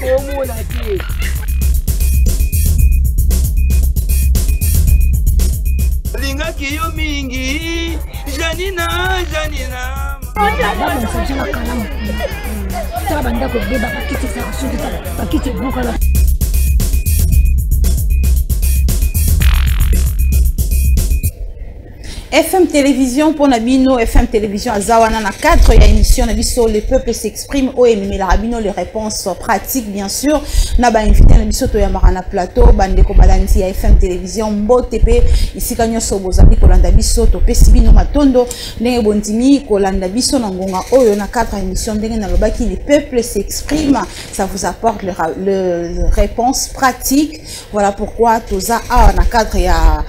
Linga kiyo mingi, Janina. FM Télévision pour Nabino, FM Télévision Azawana na 4, il y a une émission Nabiso, le peuple s'exprime, OMM la Rabino, les réponses pratiques bien sûr. Naba invité Nabiso to Yamarana Plateau, Bandeko Balanti à FM Télévision, Mbotepe, ici Kanyo Sobozaki Kolanda Biso, Tope Sibino Matondo, Nenge Bontimi, Kolanda Biso Nangonga Oyo na 4 émissions Nenge Nalobaki, le peuple s'exprime, ça vous apporte les réponses pratiques. Voilà pourquoi Toza A na 4 il y a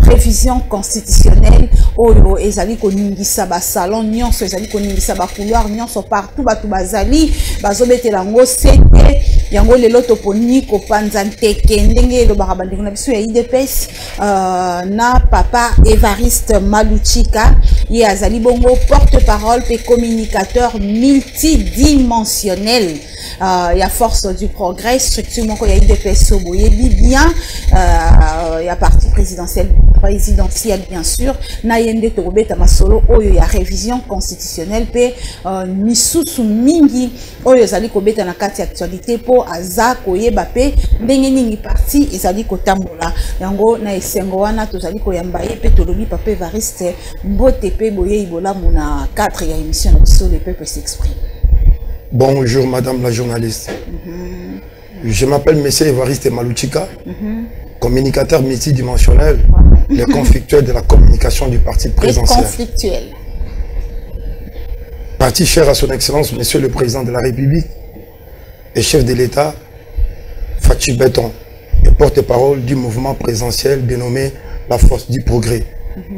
révision constitutionnelle oyo ezali ko ningisa ba salon nyonso ezali ko ningisa ba couloir nyonso partout batu bazali bazobetela ngo sete yango lelo toponi ko panza nteke ndenge lo bakabandiko na biso ya IDPS na papa Évariste Maluchika ye azali bongo porte-parole et communicateur multidimensionnel. Il y a force du progrès, structure il y a IDPS Soboyebi bien, il y a parti présidentiel bien sûr, Nayende Torobeta Masolo, il y a révision constitutionnelle, pe Misusu Mingi, il y a Kobeta na kati actualité pour Aza Koyeba pe Ndengeningi parti, ezali Kotambola, yango na esengo wana tozali koyambaye pe tolobi papa Évariste Mbotepe boye ibola mona 4 ya émission sur le peuple s'exprime. Bonjour madame la journaliste. Je m'appelle monsieur Évariste Maluchika, communicateur multidimensionnel, le conflictuel de la communication du parti présidentiel. Conflictuel. Parti cher à son excellence monsieur le président de la République et chef de l'État, Fatou Béton, et porte-parole du mouvement présidentiel dénommé la force du progrès.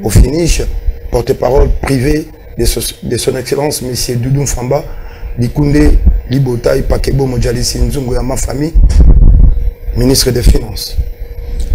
Au finish, porte-parole privé de son excellence monsieur Doudou Famba, Likunde Libota Pakebo Modjalisi Nzungu ya ma famille, ministre des Finances.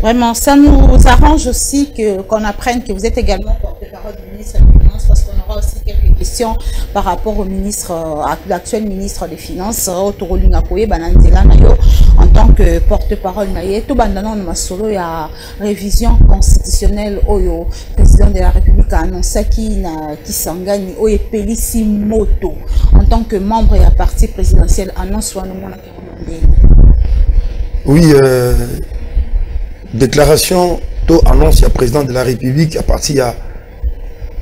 Vraiment, ça nous arrange aussi qu'on apprenne que vous êtes également porte-parole du ministre des Finances, parce qu'on aura aussi quelques questions par rapport au ministre, à l'actuel ministre des Finances, Otorolinga Koye Bananzela Nayo, en tant que porte-parole Naye. Tout bandana on solo il y a révision constitutionnelle Oyo, président de la République a annoncé qui s'engage Oye Pelissi Moto, en tant que membre et à parti présidentiel annonce soit nous. Oui. Déclaration, to annonce, il y a président de la République, à partir de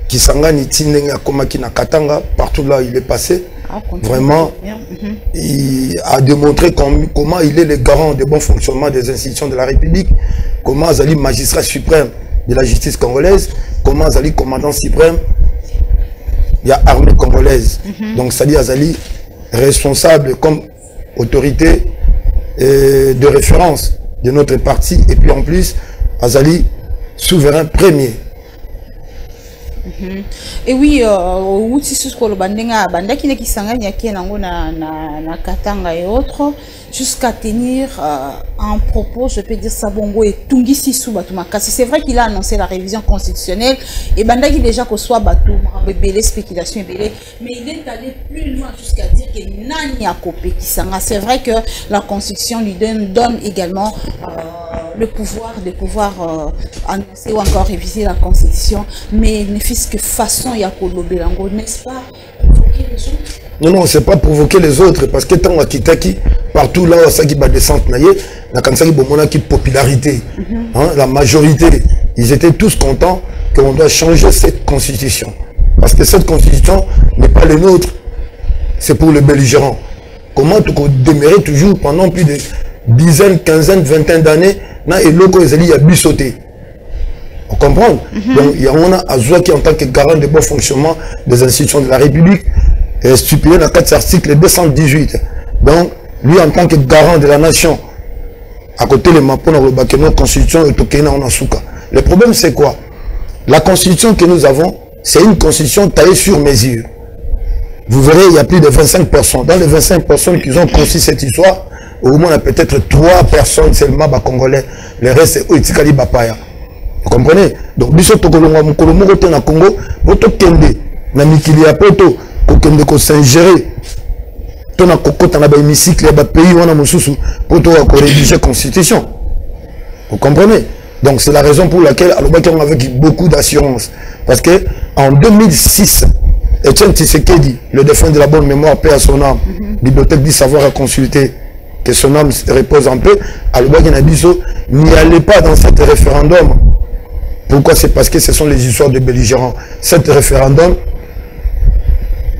Kisangani, Tindenga, Komaki, Katanga, partout là il est passé. Vraiment, il a démontré comment il est le garant du bon fonctionnement des institutions de la République, comment Zali, magistrat suprême de la justice congolaise, comment Zali, commandant suprême, il y a armée congolaise. Donc Zali Azali, responsable comme autorité de référence de notre parti, et puis en plus Azali souverain premier. Et oui, Katanga et autres, jusqu'à tenir un propos, je peux dire ça bongo et Tungisi Soubatoumakasi. C'est vrai qu'il a annoncé la révision constitutionnelle et Bandaki déjà qu'on soit batou, belé spéculation mais il est allé plus loin jusqu'à dire que Nani a copé Kisanga. C'est vrai que la constitution lui donne également le pouvoir de pouvoir annoncer ou encore réviser la constitution, mais ne fût-ce que façon Yakolobelango, n'est-ce pas? Non, non, c'est pas provoquer les autres, parce que tant Kitaki, partout là où ça qui va descendre, qui popularité, la majorité, ils étaient tous contents qu'on doit changer cette constitution. Parce que cette constitution n'est pas le nôtre, c'est pour les belligérants. Comment tu peux demeurer toujours pendant plus de dizaines, quinzaines, vingtaines d'années, et l'autre, il y a bisauté. On comprend? Donc, il y a un Azoua qui, en tant que garant de bon fonctionnement des institutions de la République, est stipulé dans 4 articles 218. Donc, lui, en tant que garant de la nation, à côté de la constitution, le problème, c'est quoi? La constitution que nous avons, c'est une constitution taillée sur mesure. Vous verrez, il y a plus de 25 personnes. Dans les 25 personnes qui ont conçu cette histoire, au moins, il y a peut-être 3 personnes seulement congolais. Le reste, c'est Oitikali Bapaya. Vous comprenez? Donc, biso tokolonga mukolomo kote na Congo, boto kende na mikili ya poto kokende ko s'ingérer ton akokota na ba hémicycle ya ba pays wana mosusu pour to rédiger la constitution. Vous comprenez? Donc c'est la raison pour laquelle alobaki on avec beaucoup d'assurance parce que en 2006 Etienne Tshisekedi, le défunt de la bonne mémoire, paix à son âme, bibliothèque du savoir à consulter, que son âme repose en paix, alobaki na biso n'y allez pas dans cet référendum. Pourquoi? C'est parce que ce sont les histoires de belligérants. Cet référendum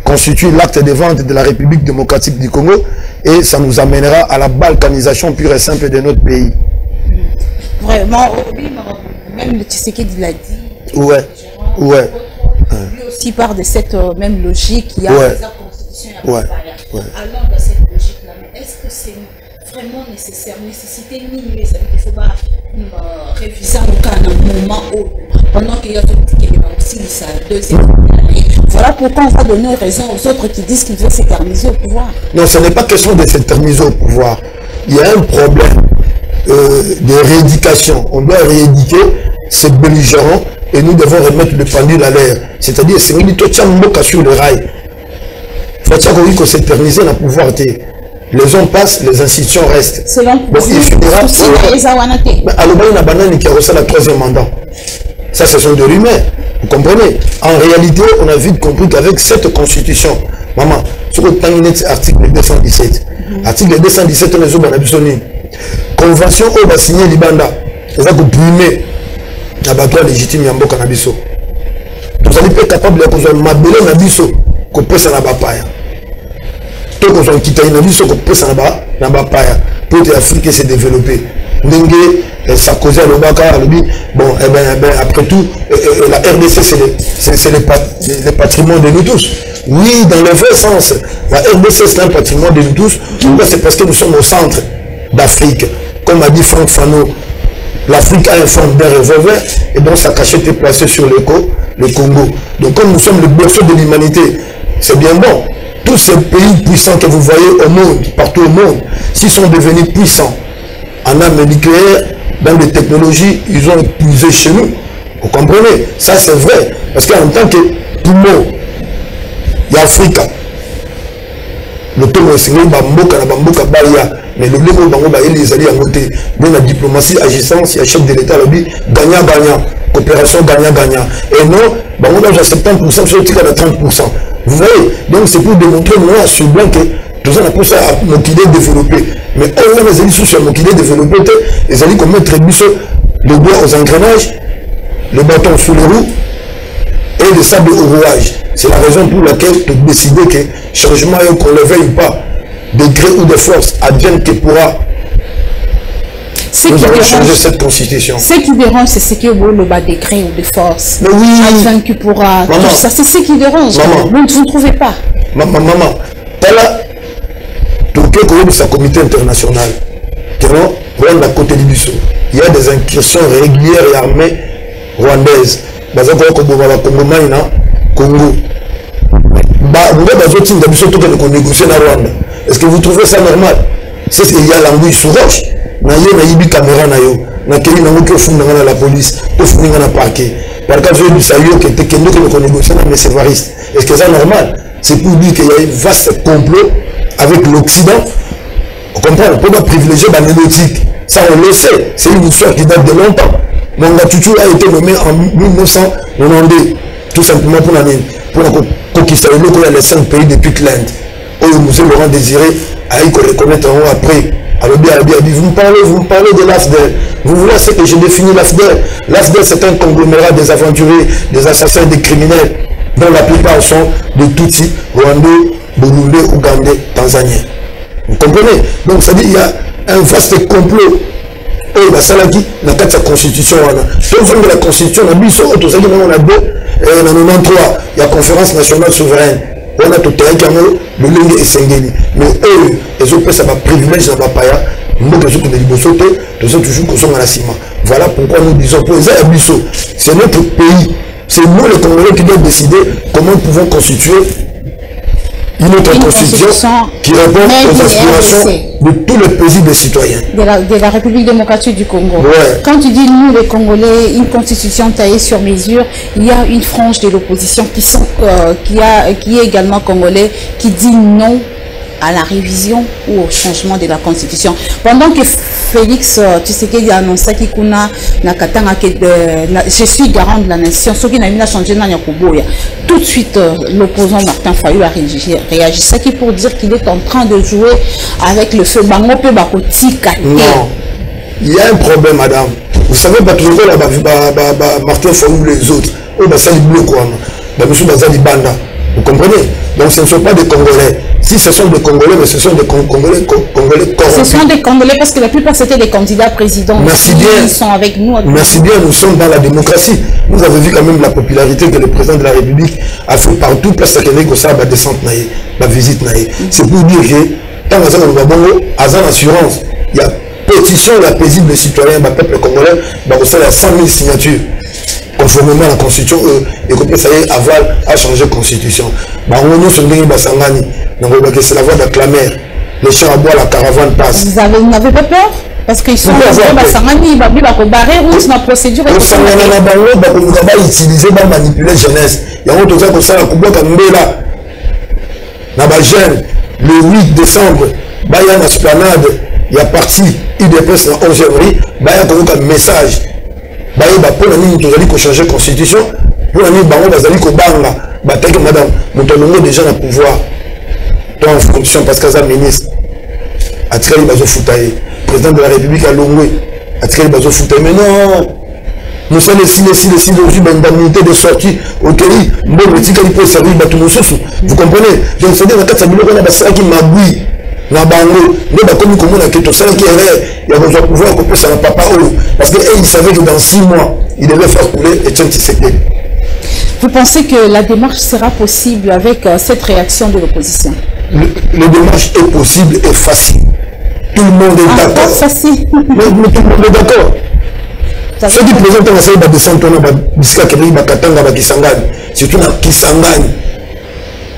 constitue l'acte de vente de la République démocratique du Congo et ça nous amènera à la balkanisation pure et simple de notre pays. Vraiment, même le Tshisekedi l'a dit. Ouais, ouais. Lui aussi part de cette même logique. Il y a ouais. la constitution. Ouais. Ouais. Alors dans cette logique-là, mais est-ce que c'est vraiment nécessaire? Nécessité minimale, ça veut dire qu'il faut pas réviser le cas dans un moment où, pendant qu'il y a aussi ça deuxième. Voilà pourquoi on va donner raison aux autres qui disent qu'ils veulent s'éterniser au pouvoir. Non, ce n'est pas question de s'éterniser au pouvoir. Il y a un problème de rééducation. On doit rééduquer ces belligérants et nous devons remettre le pendule à l'air. C'est-à-dire, c'est une situation sur le rail. Il faut qu'on s'éternise dans le pouvoir. Les hommes passent, les institutions restent. Selon bon, il finira. Alors, il y a banane qui a reçu le 3e mandat. Ça, ce sont des rumeurs. Vous comprenez? En réalité, on a vite compris qu'avec cette constitution, maman, sur le temps, article 217. Article 217, on est au convention où on va signer l'Ibanda. On va primer l'abattoir légitime Yambo Canabiso. Vous allez être capable de faire un mabélé Nabiso, qu'on peut s'en abattre. Tout qu'on soit quitté Nabiso, qu'on peut s'en abattre. Pour que l'Afrique se développe. N'engue, ça cause le Baka, bon, eh ben, après tout, la RDC, c'est le patrimoine de nous tous. Oui, dans le vrai sens, la RDC, c'est un patrimoine de nous tous. C'est parce que nous sommes au centre d'Afrique. Comme a dit Franck Fano, l'Afrique a un fond d'un revolver et donc sa cachette est placée sur le Congo. Donc comme nous sommes le berceau de l'humanité, c'est bien bon. Tous ces pays puissants que vous voyez au monde, partout au monde, s'ils sont devenus puissants en armes nucléaires, dans des technologies, ils ont épuisé chez nous. Vous comprenez? Ça c'est vrai. Parce qu'en tant que poumon, il y a Afrique. Le tomo est signé, Bamboka, Baya. Mais le blé les alliés à côté. Dans la diplomatie, agissance, il y a chef de l'État, gagnant-gagnant. Coopération gagnant-gagnant. Et non, on a 70%, sur le titre à 30%. Vous voyez? Donc c'est pour démontrer noir sur blanc que tout ça, on appelle ça mon idée développée. Mais on a les alliés sur mon idée développée, les alliés comme mettre le doigt aux engrenages, le bâton sous les roues et le sable au rouage. C'est la raison pour laquelle tu as décidé que changement, qu'on le veuille ou pas, de gré ou de force, advienne que pourra. Nous allons changer cette constitution. Ce qui dérange, c'est ce qui est le bas de gré ou de force. Mais oui. Advienne que pourra. Maman, ça, c'est ce qui dérange. Maman, vous ne trouvez pas. Maman, t'as là, Turquie comme sa comité international. Rwanda côté du Bissau. Il y a des incursions régulières et armées rwandaises. Congo. Est-ce que vous trouvez ça normal? C'est qu'il y a l'anguille sous roche. Il y a une caméra. Il y a la police. Il y a un parquet. Par contre, je dis que négocier avec les sévaristes. Est-ce que c'est normal? C'est pour dire qu'il y a un vaste complot avec l'Occident. On comprend, on peut pas privilégier l'anecdotique. Ça, on le sait. C'est une histoire qui date de longtemps. Manga Tutu a été nommé en 1992. Tout simplement pour conquister les 5 pays depuis l'Inde. Où nous Laurent Désiré a eu qu'on reconnaître après. Alors bien, vous me parlez de l'AFDEL. Vous voulez ce que j'ai défini l'AFDEL. L'AFDEL, c'est un conglomérat des aventuriers, des assassins, des criminels, dont la plupart sont de Tutsi, Rwandais, Burundais, Ougandais, Tanzaniens. Vous comprenez? Donc ça dit qu'il y a un vaste complot. Et la Salaki, la 4 constitution, on a la constitution, on a mis sur on a 2, et on a 93, il y a conférence nationale souveraine. On a tout terrain qui a le ligne et Sengeli. Mais eux, ils ont pris ça privilège dans la paille. Nous, nous sommes toujours consommer à la ciment. Voilà pourquoi nous disons pour les Abisso, c'est notre pays. C'est nous les Congolais qui doivent décider comment nous pouvons constituer une autre constitution qui répond aux aspirations de tous les pays des citoyens. De la République démocratique du Congo. Ouais. Quand tu dis nous les Congolais, une constitution taillée sur mesure, il y a une frange de l'opposition qui est également congolais, qui dit non à la révision ou au changement de la constitution. Pendant que Félix Tshisekedi a annoncé qu'il je suis garant de la nation, ce qui n'a pas changé dans Yakuboya. Tout de suite, l'opposant Martin Fayulu a réagi. Ça qui pour dire qu'il est en train de jouer avec le feu. Non, il y a un problème, madame. Vous savez, toujours là, Martin Fayulu les autres. Ça les bloque quoi. Vous comprenez? Donc ce ne sont pas des Congolais. Si ce sont des Congolais, mais ce sont des Congolais corrompus. Ce sont des Congolais parce que la plupart c'était des candidats présidents. Merci bien. Ils sont avec nous. Merci bien, nous sommes dans la démocratie. Vous avez vu quand même la popularité que le président de la République a fait partout parce qu'il y a une descente, la visite. C'est pour dire que tant que ça assurance, il y a pétition la paisible des citoyens, le peuple congolais, il y a 100 000 signatures. Conformément à la constitution, et que ça y est, aval à changer la constitution. C'est la voie de la clameur. Les champs à bois, la caravane passe. Vous n'avez pas peur? Parce qu'ils sont barrés rouge dans la procédure. Ils vont utiliser pour manipuler la jeunesse. Il y a un autre comme ça, le 8 décembre, il y a une esplanade, il y a parti IDPS dans 11e rue, il y a un message. Pour nous changer la constitution, pour nous madame, nous déjà dans le pouvoir. En fonction parce que ça ministre. Atkali Bazo Foutaye, président de la République à Longwe. Atkali Bazo Foutaye, mais non. Nous sommes les indemnités de sortie au Kéli. Vous comprenez? Donc c'est-à-dire que ça a qui magouille. Na bango, ne ba comme comment na keto ça qui est il y a besoin de pouvoir couper ça na papa parce que il savait que dans 6 mois il devait faire couler et Tshisekedi. Vous pensez que la démarche sera possible avec cette réaction de l'opposition? La démarche est possible et facile. Tout le monde est d'accord. Pas facile. Mais tout le monde est d'accord. Ceux qui présentent la série de descente on a bisca kebri bakatanga bakisangani, surtout na Kisangani.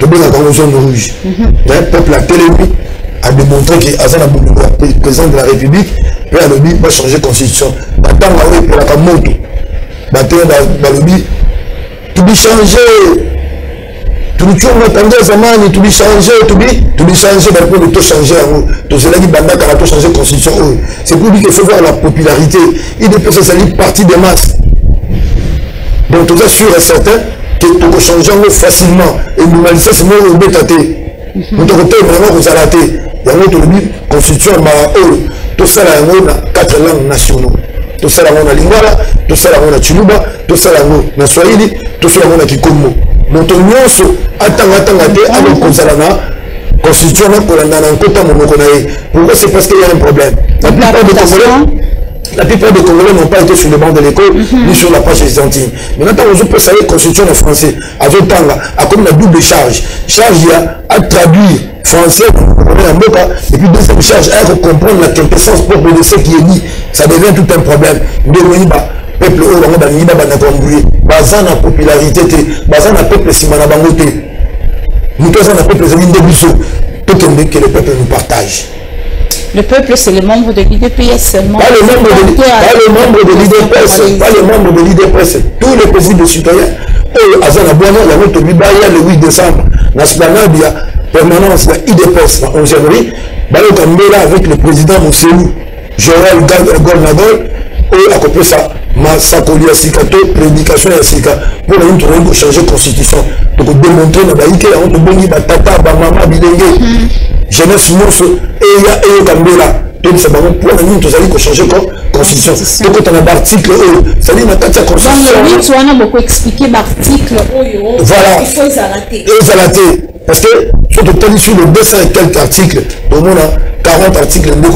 Tout bien dans la zone rouge. Le peuple a télémis a démontré que Azana Boubouba, président de la République, peut va changer la constitution. Maintenant, pour la Kamoto, tout bi changer. Tout bi changer, tout bi changer, tout changer. Tout cela qui banda quand tout changer la constitution. C'est pour lui qu'il faut voir la popularité. Il peut se salir partie des masses. Donc tout ça sûr et certain que tout peut changer facilement. Et nous malissons c'est moi au bétaté. Nous devons vraiment vous arrêter. Il y a une autre constitution tout ça là on a 4 langues nationales. Tout ça là on a lingala, tout ça là on a chiluba, tout ça là on a swahili, tout ça là on a kikongo. Notre nyonso atangate avec konzalana constitution pour la nankota monoko nae. Pourquoi? C'est parce qu'il y a un problème. La plupart des Congolais n'ont pas été sur le banc de l'école ni sur la page argentine. Mais maintenant, on peut savoir la constitution en français. Avec Tanga, a comme la double charge. Charge, il y a à traduire français, et puis deuxième charge, à comprendre la quintessence propre de ce qui est dit. Ça devient tout un problème. Peuple au Rwanda, Niba Banakamboué, Bazan en popularité, Bazan en peuple Simana Bangote. Nous tous en peuple Zemine de Bissot. Tout que le peuple nous partage. Le peuple, c'est les membres de l'IDPS seulement. Pas les membres de l'IDPS, pas les membres de l'IDPS, tous les présidents citoyens. Et Azana Boana, la note Bibaya le 8 décembre, Nasplanade, il y a permanence, la IDPS, en janvier, Balok Mela avec le président Mousselou, Joël Gornagol, et à côté ça, Massakoli Asikato, prédication Asika, pour la une pour changer la constitution. Donc démontrer la baïke, la honte boni, batata, bamama, bidengue. Jeunesse Mousse et ya et Kambela. Donc c'est bon pour la ligne, tu as changer la constitution. Donc on a l'article ça dit la constitution. Tu as beaucoup expliqué l'article voilà. Il faut les arrêter. Les arrêter. Parce que surtout sur le 200 et quelques articles, au moins 40 articles de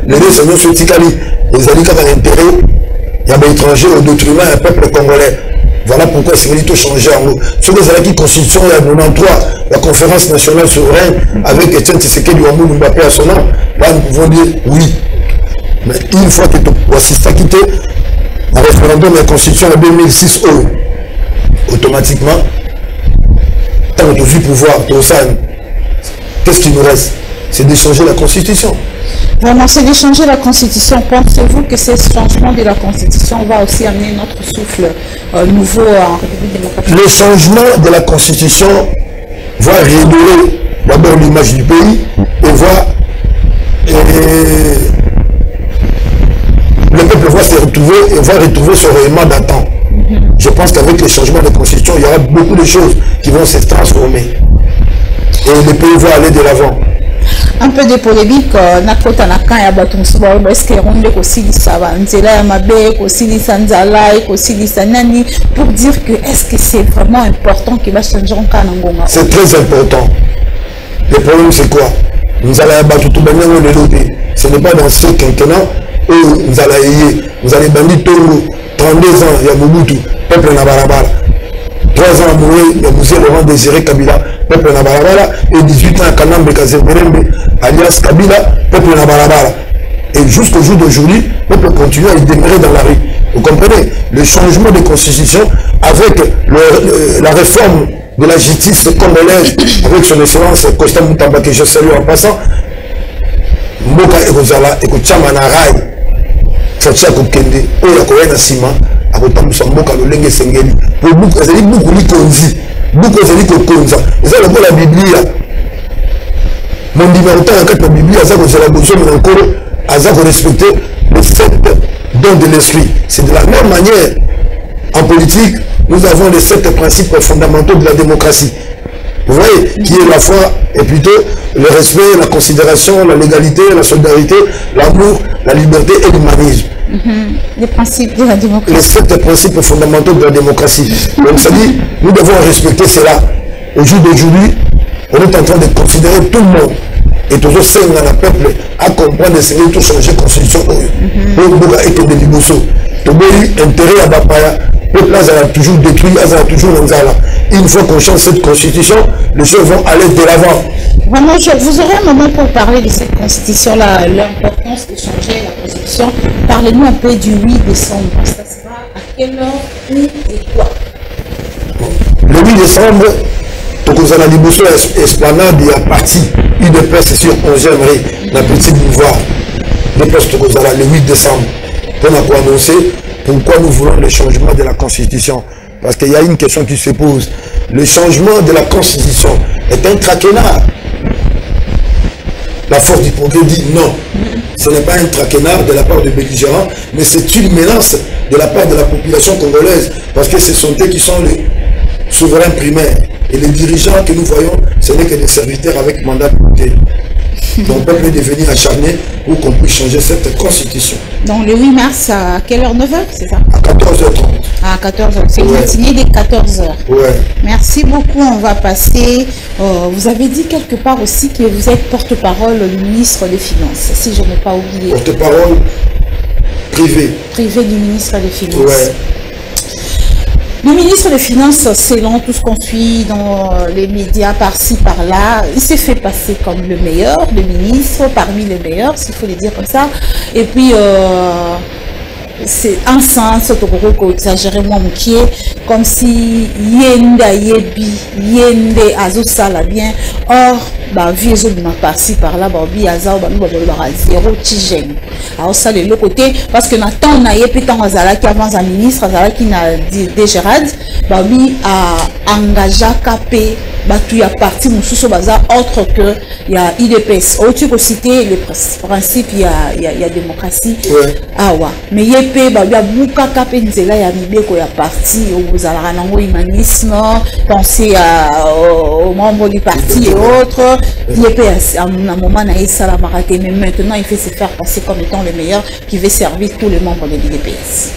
les deux sont sur Tikali. Les alliés qui ont intérêt, il y a des étrangers au détriment d'un peuple congolais. Voilà pourquoi c'est venu tout changer en nous. Sur les alliés qui constituent il y a 93, la conférence nationale souveraine, avec Etienne Tshisekedi Wambou Mbappé à son nom, là nous pouvons dire oui. Mais une fois que tu voici ça quitté, le référendum de la constitution en 2006, automatiquement, tant que tu vis pouvoir, qu'est-ce qui nous reste? C'est de changer la constitution. Vraiment, c'est de changer la constitution. Pensez-vous que ce changement de la constitution va aussi amener notre souffle nouveau en République démocratique? Le changement de la constitution va réguler d'abord l'image du pays et voir le peuple va se retrouver et va retrouver son rayonnement d'antan. Je pense qu'avec les changements de constitution, il y aura beaucoup de choses qui vont se transformer. Et le pays va aller de l'avant. Un peu de polémique, nakota nakan ya batumsu ba est-ce que ronde ko silisa ba nzela ya mabe ko silisa nzala ko silisa nani pour dire que est-ce que c'est vraiment important que va changer en kana ngonga. C'est très important. Le problème c'est quoi? Nzala ya batu tubanya ngone loté. Ce n'est pas dans ce quinquennat où nzala yé, vous allez bandit Tongo 32 ans ya Mobutu, peuple na barabara. 3 ans mourir, il y a Moussé Laurent Désiré Kabila, peuple na barabara, et 18 ans à Kanambe Kazemberembe, alias Kabila, peuple na barabara. Et jusqu'au jour d'aujourd'hui, le peuple continue à y demeurer dans la rue. Vous comprenez? Le changement de constitution avec la réforme de la justice congolaise, avec son excellence Costa Moutamba, que je salue en passant, Mboka Ekozala, Ekochama Narai, Fatia Kokende, Oya Koyana Sima, akotambusa mboka lolenge sengeli pour beaucoup ezali beaucoup likonzi beaucoup ezali kokonza eza lokola biblia mondima otanga kati na biblia aza kozala bozomela nkolo aza korespecte les 7 dons de l'esprit. C'est de la même manière en politique nous avons les 7 principes fondamentaux de la démocratie, vous voyez, qui est la foi et plutôt le respect, la considération, la légalité, la solidarité, l'amour, la liberté et l'humanisme. Les principes de la démocratie. Les 7 principes fondamentaux de la démocratie. Donc ça dit, nous devons respecter cela. Au jour d'aujourd'hui, on est en train de considérer tout le monde. Et toujours c'est un peuple à comprendre et c'est tout changer la constitution. Pour beaucoup et que des liboso. Tout le intérêt à Bapaya. Le peuple a toujours détruit, a toujours l'Anzala. Une fois qu'on change cette constitution, les choses vont aller de l'avant. Vraiment, vous aurez un moment pour parler de cette constitution-là, l'importance de changer la constitution. Parlez-nous un peu du 8 décembre. Ça sera à quelle heure, où et quoi? Le 8 décembre, tout à Liboso Esplanade, il y a parti UDPS sur 11e rue, la petite boulevard. Le 8 décembre. On a pour annoncer pourquoi nous voulons le changement de la constitution. Parce qu'il y a une question qui se pose. Le changement de la constitution est un traquenard. La force du progrès dit non. Ce n'est pas un traquenard de la part de belligérants, mais c'est une menace de la part de la population congolaise. Parce que ce sont eux qui sont les souverains primaires. Et les dirigeants que nous voyons, ce n'est que des serviteurs avec mandat de donc le peuple est devenu acharné pour qu'on puisse changer cette constitution. Donc le 8 mars, à quelle heure? 9h, c'est ça? À 14h30. À 14h, c'est une matinée des 14h. Ouais. Merci beaucoup, on va passer. Vous avez dit quelque part aussi que vous êtes porte-parole du ministre des Finances, si je n'ai pas oublié. Porte-parole privé. Privé du ministre des Finances. Ouais. Le ministre des Finances, selon tout ce qu'on suit dans les médias par-ci, par-là, il s'est fait passer comme le meilleur, le ministre, parmi les meilleurs, s'il faut le dire comme ça. Et puis, c'est un sens, exagéré moi qui est comme si yenda yebi, yende azosala bien. Or, bah, vie de ma par-ci, par-là, bah, bi azao, bah, nous, bah, zéro tigène. Alors, ça, de l'autre côté, parce que maintenant, on a eu pétant azala qui avance un ministre, azala qui n'a dit Gérard, bah, bi a engagé KP, bah, tout y a parti, mon sous bazar, autre que, il y a IDPS. Au-dessus, pour citer le principe, il y a démocratie. Ouais. Ah, ouais. Mais il y a beaucoup de KP, il y a parti, vous allez humanisme, penser aux membres du parti et autres. Il y a un moment, mais maintenant, il fait se faire passer comme étant le meilleur qui veut servir tous les membres de l'IDPS.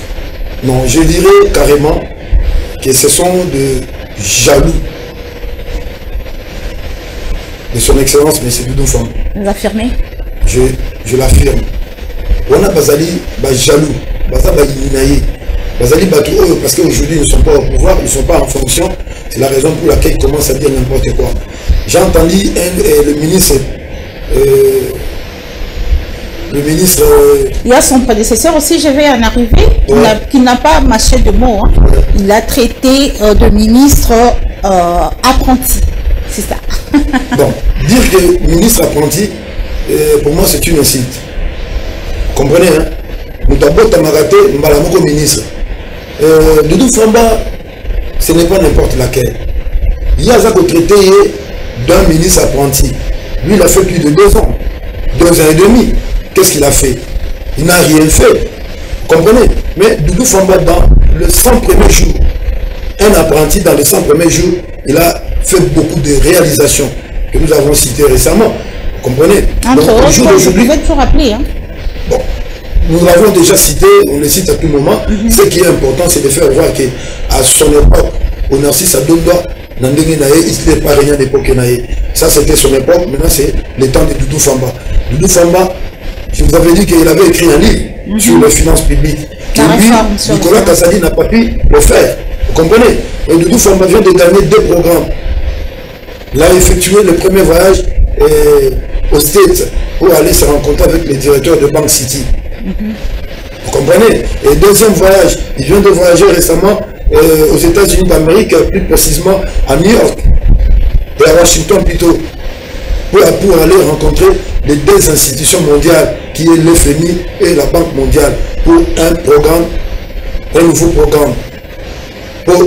Non, je dirais carrément que ce sont de jaloux de son excellence, M. Doudoufan. Vous affirmez? Je l'affirme. On a Bazali, jaloux, Bazali, Bazali, parce qu'aujourd'hui ils ne sont pas au pouvoir, ils ne sont pas en fonction. C'est la raison pour laquelle ils commencent à dire n'importe quoi. J'ai entendu le ministre. Il y a son prédécesseur aussi, je vais en arriver, qui n'a pas mâché de mots. Hein. Ouais. Il a traité de ministre apprenti. C'est ça. Bon, dire que ministre apprenti, pour moi c'est une insulte. Comprenez, hein? Nous avons Tamarate, Mbalamoko ministre. Doudou Famba, ce n'est pas n'importe laquelle. Il y a ça traité d'un ministre apprenti. Lui, il a fait plus de 2 ans. 2 ans et demi. Qu'est-ce qu'il a fait? Il n'a rien fait. Vous comprenez? Mais Doudou Famba, dans le 100 premiers jours, un apprenti dans les 100 premiers jours, il a fait beaucoup de réalisations que nous avons citées récemment. Vous comprenez? Entre autres, vous pouvez toujours rappeler. Hein? Bon, nous l'avons déjà cité, on le cite à tout moment. Ce qui est important, c'est de faire voir qu'à son époque, au Narcisse Adondo, il n'était pas rien d'époque. Ça, c'était son époque. Maintenant, c'est le temps de Doudou Famba. Doudou Famba, je vous avais dit qu'il avait écrit un livre sur les finances publiques. Et lui, Nicolas Kazadi n'a pas pu le faire. Vous comprenez? Et Doudou Famba vient de gagner 2 programmes. Il a effectué le premier voyage aux States pour aller se rencontrer avec les directeurs de Bank City. Vous comprenez? Et deuxième voyage, il vient de voyager récemment aux États-Unis d'Amérique, plus précisément à New York et à Washington plutôt, pour aller rencontrer les 2 institutions mondiales qui est l'FMI et la Banque mondiale pour un nouveau programme pour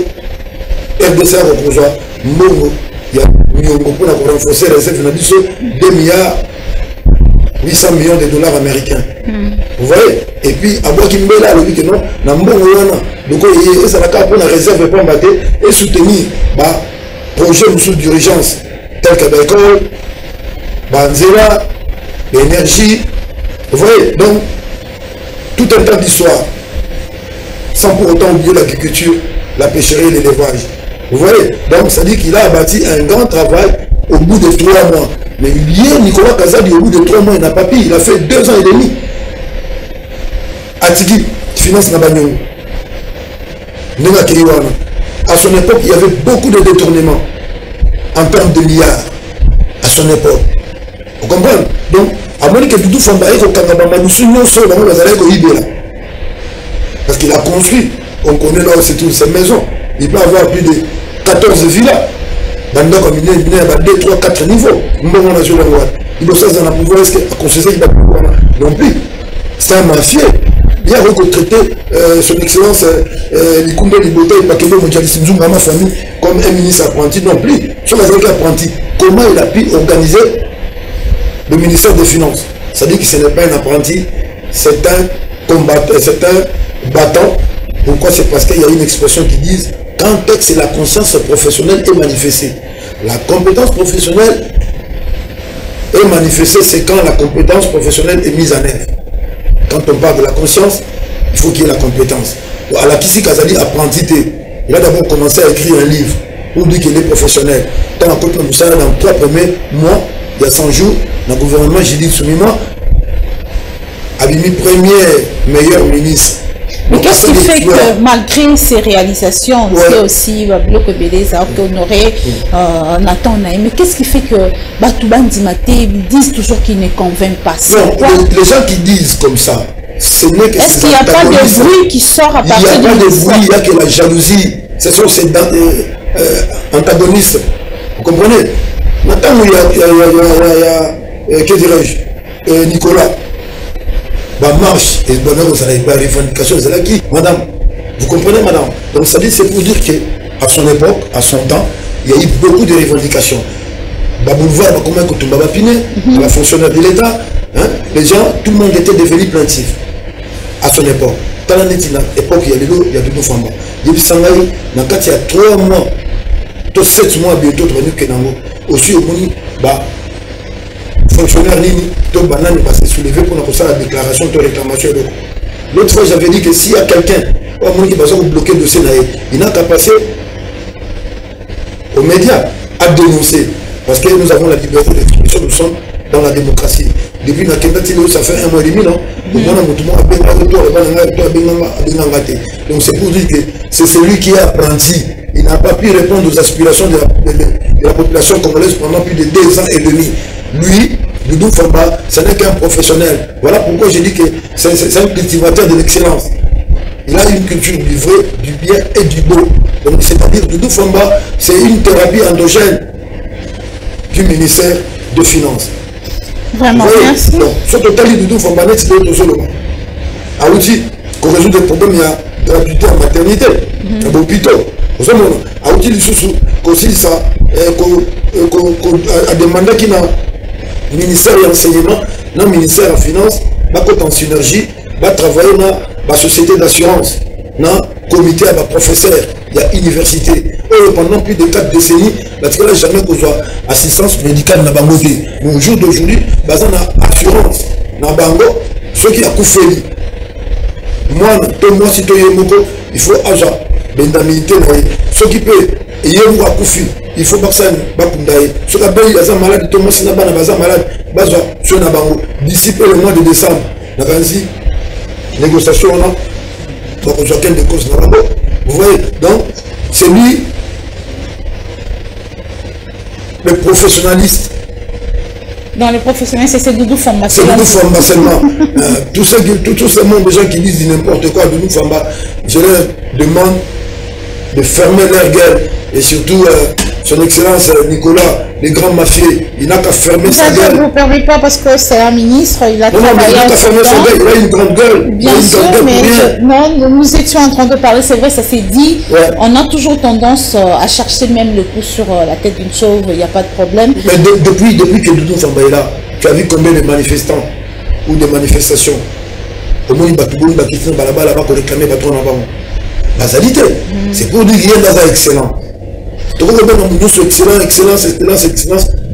RDC Rokozoa, Mongo, il y a pour renforcer les réserves de 2 milliards 800 millions de dollars américains. Vous voyez? Et puis, à Bokimbela, le dit que non, dans le monde, donc, ça va pour la réserve pour battre et soutenir les projets sous d'urgence tels que l'école, Banzela, l'énergie. Vous voyez? Donc, tout un tas d'histoires, sans pour autant oublier l'agriculture, la pêcherie et l'élevage. Vous voyez? Donc, ça dit qu'il a bâti un grand travail au bout de 3 mois. Mais Nicolas Kazadi, au bout de 3 mois, il n'a pas pu. Il a fait 2 ans et demi. Atigi, finance Nabanyong. À son époque, il y avait beaucoup de détournements en termes de milliards. À son époque. Vous comprenez? Donc, à moins que Doudou Famba ait parce qu'il a construit. On connaît là c'est toutes ces maisons. Il peut avoir plus de 14 villas. Dans le comme il y a 2, 3, 4 niveaux. Il doit s'en pouvoir, est-ce qu'il a pouvoir non plus. C'est un mafieux. Il a retraité son excellence Likumbe Libote et Pakelo Mojalissi Nzunga, ma famille, comme un ministre apprenti non plus. Sur les apprentis, comment il a pu organiser le ministère des Finances? Ça dit que ce n'est pas un apprenti, c'est un combattant, c'est un battant. Pourquoi? C'est parce qu'il y a une expression qui dit quand c'est la conscience professionnelle est manifestée. La compétence professionnelle est manifestée, c'est quand la compétence professionnelle est mise en œuvre. Quand on parle de la conscience, il faut qu'il y ait la compétence. À la Kisi Kazali apprentité, il a d'abord commencé à écrire un livre pour dire qu'il est professionnel. Dans la côte de Moussala, dans 3 premiers mois, il y a 100 jours, le gouvernement Judith Soumima a mis premier meilleur ministre. Mais qu'est-ce qui fait que malgré ces réalisations, c'est aussi Bloc Beleza qui honoré Nathan Naïm, mais qu'est-ce qui fait que Batouban Dimaté disent toujours qu'il ne convainc pas? Non, les gens qui disent comme ça, ce n'est que est-ce qu'il n'y a pas de bruit qui sort à partir de Il n'y a pas de bruit, il n'y a que la jalousie. Ce sont ces antagonistes. Vous comprenez? Maintenant, il y a que dirais-je, Nicolas. Marche et bonheur aux revendications aux qui, madame, vous comprenez, madame? Donc ça dit, c'est pour dire qu'à son époque, à son temps, il y a eu beaucoup de revendications. Boulevard, comment Kotumba Piné, la fonctionnaire de l'État, les gens, tout le monde était devenu plaintif à son époque. Dans l'époque, il y a Doudou Famba. Il y a 3 mois, 7 mois bientôt, aussi au Mouni, fonctionnaire Nini, tout banane va se soulever pour nous faire la déclaration de réclamation. L'autre fois, j'avais dit que s'il y a quelqu'un qui va bloquer le dossier, il n'a qu'à passer aux médias à dénoncer. Parce que nous avons la liberté d'expression, nous sommes dans la démocratie. Depuis la ça fait 1 mois et demi, non? Donc c'est pour dire que c'est celui qui est apprenti. Il n'a pas pu répondre aux aspirations de la population congolaise pendant plus de 2 ans et demi. Lui, Doudou Famba, ce n'est qu'un professionnel. Voilà pourquoi je dis que c'est un cultivateur de l'excellence. Il a une culture du vrai, du bien et du beau. Donc c'est-à-dire Doudou Famba, c'est une thérapie endogène du ministère de Finances. Vraiment, merci. Donc, ce total Doudou Famba, c'est d'autres seulement. À outil, qu'on résout des problèmes, il y a gratuité en maternité, à l'hôpital. Vous avez a utilisé aussi ça, a demandé qu'il y a ministère de l'enseignement, le ministère de la finance, en synergie, va travailler dans la société d'assurance, dans le comité de professeurs, il y a université. Pendant plus de 4 décennies, parce que là, jamais qu'on soit assistance médicale dans Bango. Mais au jour d'aujourd'hui, il y a assurance dans Bango, ceux qui ont coupé. Moi, si tu es il faut agir. Ceux qui peuvent, il faut que ça ceux qui sont malades, tout le monde est malade, d'ici le mois de décembre, négociation, vous voyez, donc c'est lui le professionnaliste. Dans le professionnel, c'est Doudou Famba. C'est Doudou Famba seulement. Tous ces monde de gens qui disent n'importe quoi, Doudou Famba, je leur demande de fermer leur gueule. Et surtout, son excellence Nicolas, les grands mafieux, il n'a qu'à fermer sa gueule. Je ne vous permets pas parce que c'est un ministre, il a travaillé. Non, mais il n'a qu'à fermer sa gueule, il a une grande gueule. Bien sûr, mais non, nous étions en train de parler, c'est vrai, ça s'est dit. Ouais. On a toujours tendance à chercher même le coup sur la tête d'une chauve, il n'y a pas de problème. Mais depuis que Doudou Famba est là, tu as vu combien de manifestants ou de manifestations au moins, il c'est pour dire qu'il y a excellent. Donc, on excellence.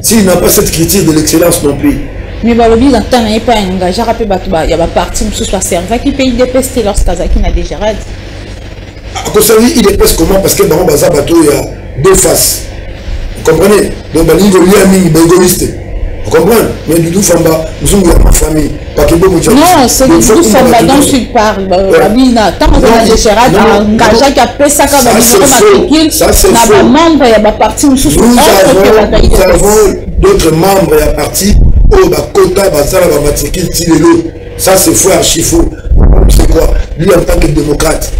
S'il n'a pas cette critique de l'excellence non plus. Mais Balobi, il n'est pas engagé. Il y a un parti qui qui paye des pestes lorsqu'il n'a déjà raid. À cause de il dépêche comment? Parce que dans le bazar bateau, il y a deux faces. Vous comprenez? Donc, il y a un égoïste. Vous comprenez? Mais Doudou Famba, nous sommes ma famille. Non, c'est Doudou Famba dont tu parles. Tant qu'on a des gérades, engagé qui a fait ça comme un membre, il y a un parti. Nous avons d'autres membres, il y a un parti. Ça, c'est faux, archi faux. C'est quoi? Lui, en tant que démocrate,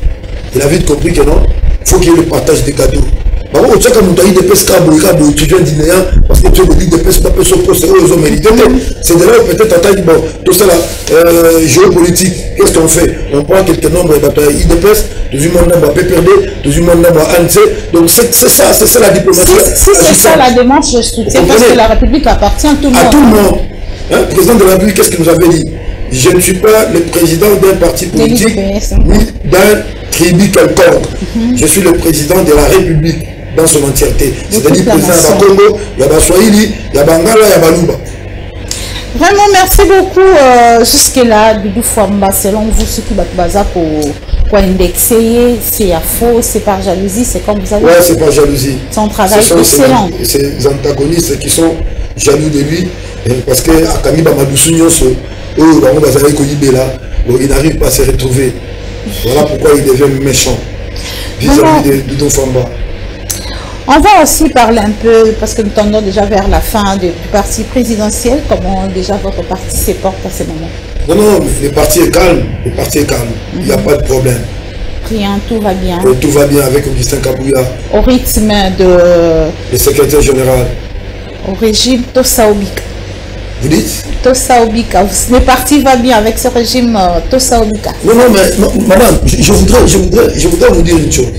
il a vite compris que non, il faut qu'il y ait le partage des cadeaux. Parce que tu as des pesques étudiants d'Inéa, parce que tu as des pesques aux mérité. C'est de là peut-être en bon, tout ça là, géopolitique, qu'est-ce qu'on fait? On prend quelques nombres d'IDPS, tout le monde va PPRD, tout le monde va ANC. Donc c'est ça la diplomatie. Si c'est ça la démarche, je soutiens parce que la République appartient à tout le monde. À tout le monde. Le président de la République, qu'est-ce qu'il nous avait dit? Je ne suis pas le président d'un parti politique, ni d'un tribu quelconque. Je suis le président de la République dans son entièreté. C'est-à-dire président de Congo, il y a Swahili, il y a Bangala, il y a Baluba. Vraiment, merci beaucoup. Jusque-là, Doudou Famba, selon vous, ce qui va pour indexer, c'est à faux, c'est par jalousie, c'est comme vous avez dit. Oui, c'est par jalousie. Son travail excellent. Ces antagonistes qui sont jaloux de lui, parce que Akami Bamadoussou Nyonso, il n'arrive pas à se retrouver. Voilà pourquoi il devient méchant vis-à-vis de Doudou Famba. On va aussi parler un peu, parce que nous tendons déjà vers la fin du parti présidentiel, comment déjà votre parti se porte à ce moment? Non, le parti est calme, il n'y a pas de problème. Rien, tout va bien. Tout va bien avec Augustin Kabouya. Au rythme de... Le secrétaire général. Au régime Tossa Obika. Vous dites? Tossa Obika. Le parti va bien avec ce régime Tossa Obika. Non, mais madame, je voudrais vous dire une chose.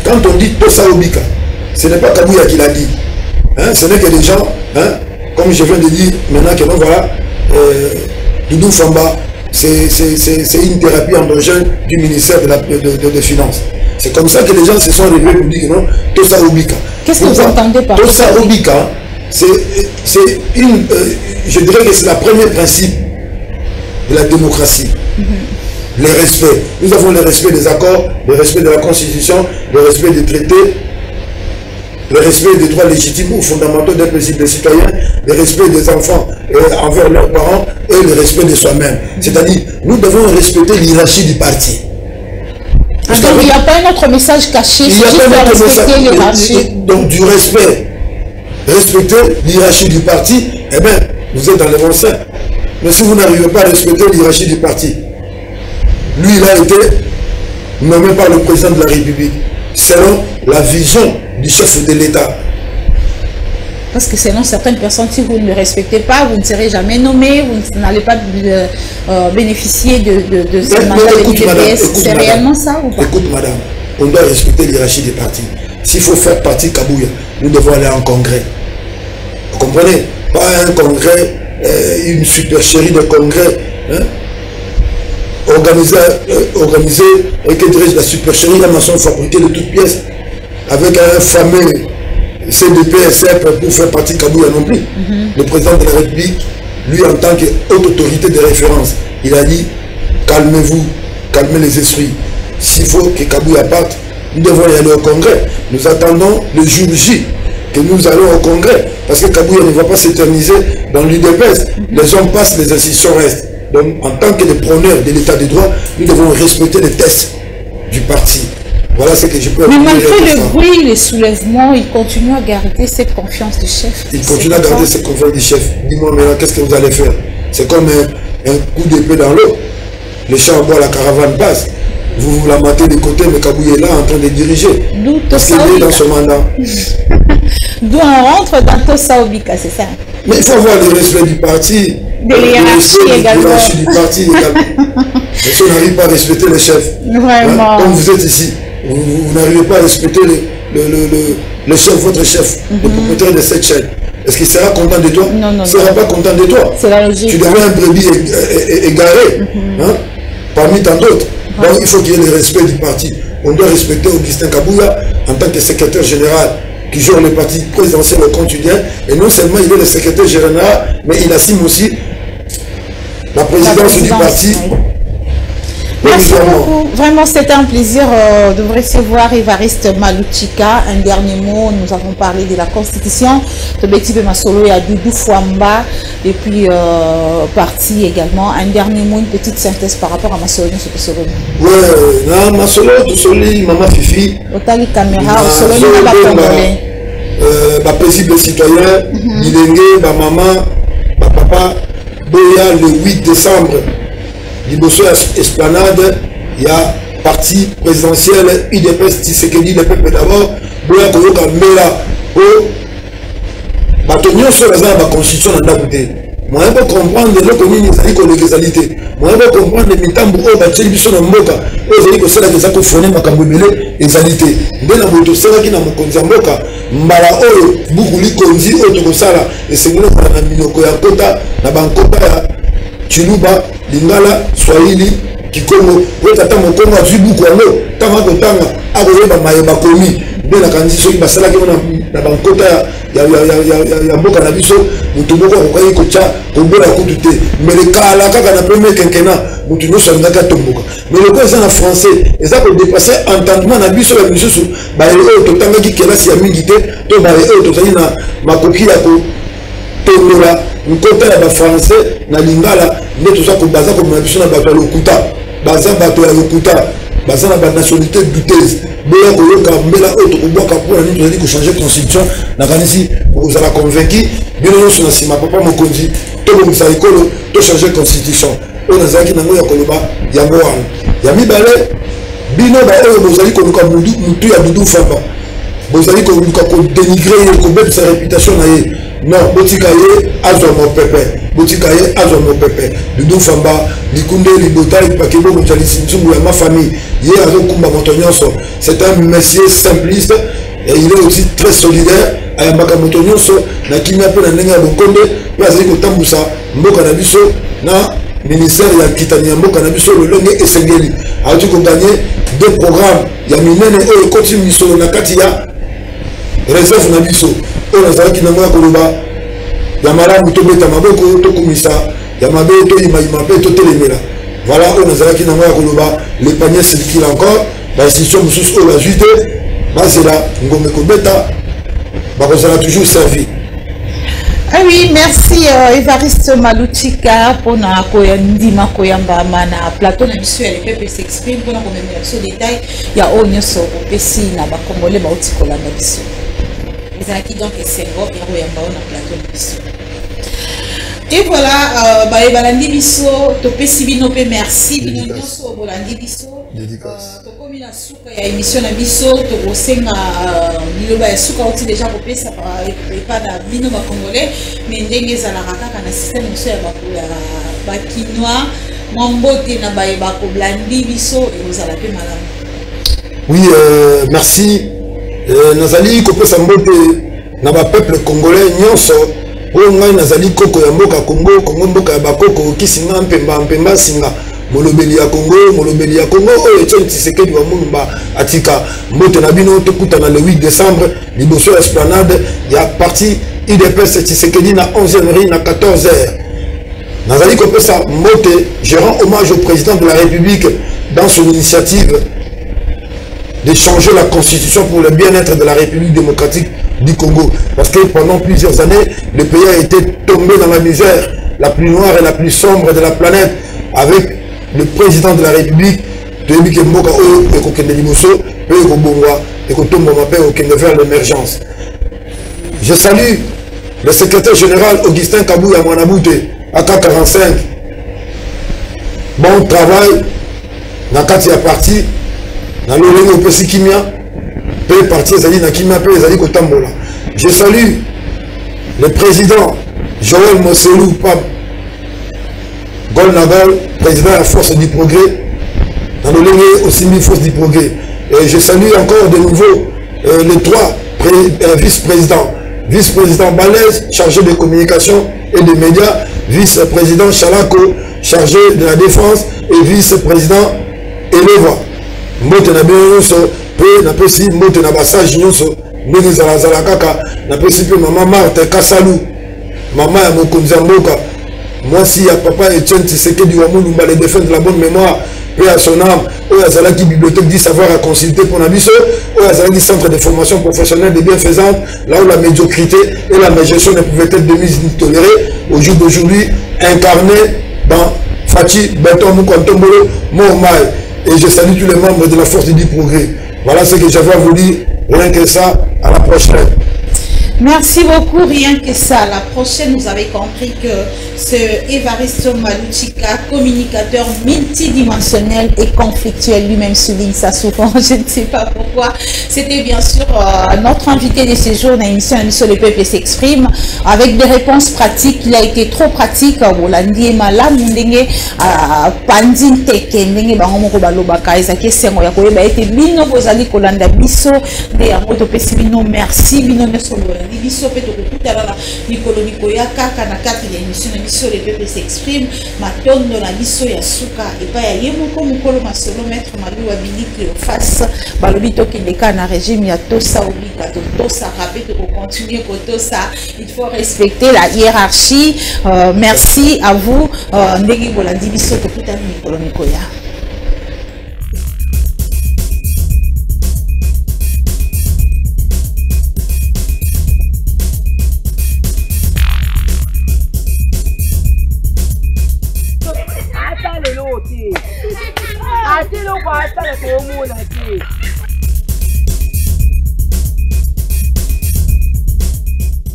Quand on dit Tossa Obika, ce n'est pas Kabouya qui l'a dit. Ce n'est que des gens, comme je viens de dire, maintenant que non, voilà, Doudou Famba, c'est une thérapie endogène du ministère des Finances. C'est comme ça que les gens se sont réveillés pour dire non, Tossa Obika. Qu'est-ce que vous entendez par Tossa Obika? C'est une, je dirais que c'est le premier principe de la démocratie. Le respect. Nous avons le respect des accords, le respect de la Constitution, le respect des traités, le respect des droits légitimes ou fondamentaux d'un principe des citoyens, le respect des enfants envers leurs parents et le respect de soi-même. C'est-à-dire, nous devons respecter l'hierarchie du parti. Donc il n'y a pas un autre message caché, il n'y a pas un autre message. Donc du respect. Respecter l'hierarchie du parti, eh bien, vous êtes dans les bons seins. Mais si vous n'arrivez pas à respecter l'hierarchie du parti, lui, il a été nommé par le président de la République, selon la vision du chef de l'État. Parce que selon certaines personnes, si vous ne le respectez pas, vous ne serez jamais nommé, vous n'allez pas bénéficier de ce mandat de l'IDPS. C'est réellement ça ou pas? Écoute, madame, on doit respecter l'hierarchie des partis. s'il faut faire partie de Kabouya, nous devons aller en congrès. Vous comprenez? Pas un congrès, une supercherie de congrès. Hein? Organiser que dirais-je, la supercherie, la nation fabriquée de toutes pièces, avec un fameux CDP-SF pour faire partie de Kabouya non plus. Le président de la République, lui en tant qu'haute autorité de référence, il a dit, calmez-vous, calmez les esprits. S'il faut que Kabouya parte, nous devons y aller au congrès. Nous attendons le jour J que nous allons au congrès. Parce que Kabouya ne va pas s'éterniser dans l'UDPS. Les gens passent, les institutions restent. Donc, en tant que les prôneurs de l'état de droit, nous devons respecter les tests du parti. Voilà ce que je peux dire. Mais malgré le bruit, les soulèvements, il continue à garder cette confiance du chef. Il continue à garder cette confiance du chef. Dis-moi maintenant, qu'est-ce que vous allez faire? C'est comme un coup d'épée dans l'eau. Les champs en bois, la caravane passe. Vous la matez de côté, mais Kabouya est là en train de diriger. Parce qu'il est dans son mandat. D'où on rentre dans Tosa Obika, c'est ça? Mais il faut avoir le respect du parti. De l'hierarchie également. Du parti également. Mais si on n'arrive pas à respecter le chef, vraiment. Hein, comme vous êtes ici, vous n'arrivez pas à respecter le chef, votre chef, le propriétaire de cette chaîne. Est-ce qu'il sera content de toi? Non, non. Il ne sera pas content de toi. C'est la logique. Tu deviens un brebis égaré, hein, parmi tant d'autres. Donc il faut qu'il y ait le respect du parti. On doit respecter Augustin Kabouya en tant que secrétaire général qui gère le parti présidentiel au quotidien. Et non seulement il est le secrétaire général, mais il assume aussi la présidence du parti. Merci beaucoup. Vraiment, c'était un plaisir de vous recevoir, Évariste Malouchika. Un dernier mot, nous avons parlé de la Constitution. Tobeti Masolo et Doudou Fouamba, et puis parti également. Un dernier mot, une petite synthèse par rapport à Masolo. Oui, Masolo, Tosoli, Maman Fifi. Otali caméra, Osolo, Naba Congolais. Paisible citoyen, Bilengue, Maman, Papa, Boya, le 8 décembre. Liboso Esplanade, il y a parti présidentiel UDPS Tshisekedi, le peuple d'abord, Boya Koyoka Mela, Batonio sur la constitution dans la côté. Moi, je peux comprendre le communes, les égalités. Moi, je peux comprendre les mitambo, les biso na mboka, les que c'est la que fone makambobele égalité. Dès la moto, c'est là qui n'a mon konzamboka, mbala oyo, bukuli konzi, oyo sala, et c'est moi qui n'a minoko ya kota, na bankota ya Chiluba, Lingala, Swahili, Kikongo, Wetata Mokongo, Zubuko, Tama Kotanga, Agoyeba Mayeba Komi, de la candidature qui passe là qui na bankota ya mboka na biso, mutumoko kokai kocha, kobola kutute, mais le cas là kaka na premier quinquennat, mutuno sangaka tomboka. Mais le cas en français, et ça peut dépasser entendement na biso la biso ba eo totanga ki kelasi ya mingite, to ba eo totali na makoki ya ko tongola nkota ya ba français na lingala nde toza ko baza ko biso na bato ya lokuta baza bato ya lokuta baza na ba nationalité douteuse boya ko yoka mbela oto ko boka pour na nini ko changer constitution na kanisi vous avez convaincu bino nyonso na sima papa mokonzi to ko msaikolo to changer constitution on a zaki nango ya koloba yango wana ya mibale bino ba oyo bozali ko luka mutu ya Doudou Fouamba bozali ko luka ko dénigrer ko bête sa réputation na ye. Non, Botikaye, Azomo Pepe, Botikaye, Azomo Pepe, Doudou Fouamba, Likunde, Libota, Pakebo, Mouchalisi, ma famille, hier, Kumba Motonyoso, c'est un monsieur simpliste et il est aussi très solidaire. Ayambaka Motonyoso, Nakimi Ape, Nanenga Bokonde, Paziko Tamboussa, Mboka Nabiso, na ministère ya Kitania Mboka Nabiso, le Longue et Sengeli. A-tu gagné deux programmes, Yaminene et continue sur la Katia, réserve Nabiso. On a qui n'a pas Koloba, Yamara Mutobeta Maboko, Tokumisa, Yamabe, Toyimabe, Totelemela. Voilà, on a qui n'a pas Koloba, les paniers circulent encore, l'institution Moussous Ola Jude, Basela, Ngomeko Beta, Bakosala toujours servi. Ah oui, merci Évariste Malouchika pour na koyandima koyamba mana plateau na biso ya le peuple s'exprime pour na commémorer ce détail ya onyoso opesi na ba Congolais ba otikola na biso. Qui donc c'est bon et on a plateau de biso. Et voilà, balandi biso to pesi bino pe merci bino nyonso bolandi biso. To komi na suka ya émission na biso to kosenga biloba ya suka oti déjà kopesa pa na bino ba Congolais mais ndenge za la kaka na système biso ya ba Kinois mambote na ba ko blandi biso et vous allez pe malamu. Oui, merci. nazali kopesa mbote na ba peuple congolais nyonso oyo ngai nazali koko ya mboka Congo Congo mboka ya bakoko kisinga mpemba singa molobeli ya Congo oyo Etienne Tshisekedi wa Mulumba atika mbote na bino tokutana le 8 décembre liboso ya esplanade ya parti UDPS Tshisekedi na 11e rue na 14h. Nazali kopesa mbote, je rends hommage au président de la République dans son initiative de changer la constitution pour le bien-être de la République démocratique du Congo. Parce que pendant plusieurs années, le pays a été tombé dans la misère la plus noire et la plus sombre de la planète avec le président de la République, vers l'émergence. Je salue le secrétaire général Augustin Kabouya Mwanabute, AK45. Bon travail, dans Katia Parti, dans l'Oléno Pessi Kimia, P parti Zali Nakima, P Zali Kotambola. Je salue le président Joël Moselou Pam Golnagol, président de la Force du Progrès, dans l'Oléno aussi mis Force du Progrès. Et je salue encore de nouveau les trois vice-présidents. Vice-président Balèze, chargé de communication et de médias, vice-président Chalako, chargé de la défense, et vice-président Eleva. Mbote Nabioso, Pe Napesi, Mbote Nabassage Nyonso, Mbeni Zalazalakaka, Napesi Pe Maman Marthe Kassalou, Maman Yamokonzamboka, moi si à papa Etienne Tshisekedi wa Mulumba, les défunts de la bonne mémoire, Paix à son âme, Oyazalaki bibliothèque du savoir à consulter pour Nabiso, Oyazalaki centre de formation professionnelle de bienfaisance, là où la médiocrité et la mégestion ne pouvaient être de mise ni tolérées, au jour d'aujourd'hui, incarné dans Fati, Beton, Moukantombolo, Mohamed. Et je salue tous les membres de la Force du Progrès. Voilà ce que j'avais à vous dire. Rien que ça, à la prochaine. Merci beaucoup, rien que ça. La prochaine, vous avez compris que ce Evaristo Maluchika, communicateur multidimensionnel et conflictuel, lui-même souligne ça souvent, je ne sais pas pourquoi. C'était bien sûr notre invité de ce jour dans l'émission sur le peuple s'exprime, avec des réponses pratiques. Il a été trop pratique. Bolandi et Malam, Ndenge, Pandin Teke, Ndenge, Bango Balobaka, Ezake Sengo, Yakoye, Baete, Bino, Bozali, Kolanda, Biso, de Amoto Pessimino, merci, Bino, Nesolo. Biso pe tokutala na mikolo mikoya kaka na kati ya émission na biso le peuple s'exprime matondo na biso ya suka epa ya yemoko mukolo masolo maître Maluwa Biliki face balobi tokendeka na régime ya tosa obika tosa rapé to continuer kotosa il faut respecter la hiérarchie. Merci à vous ndenge bolandi biso tokutala mikolo mikoya.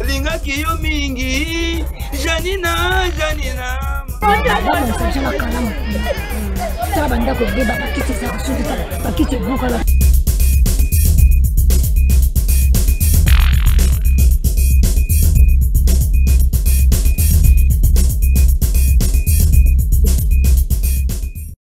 Lingaki yo mingi Janina Janina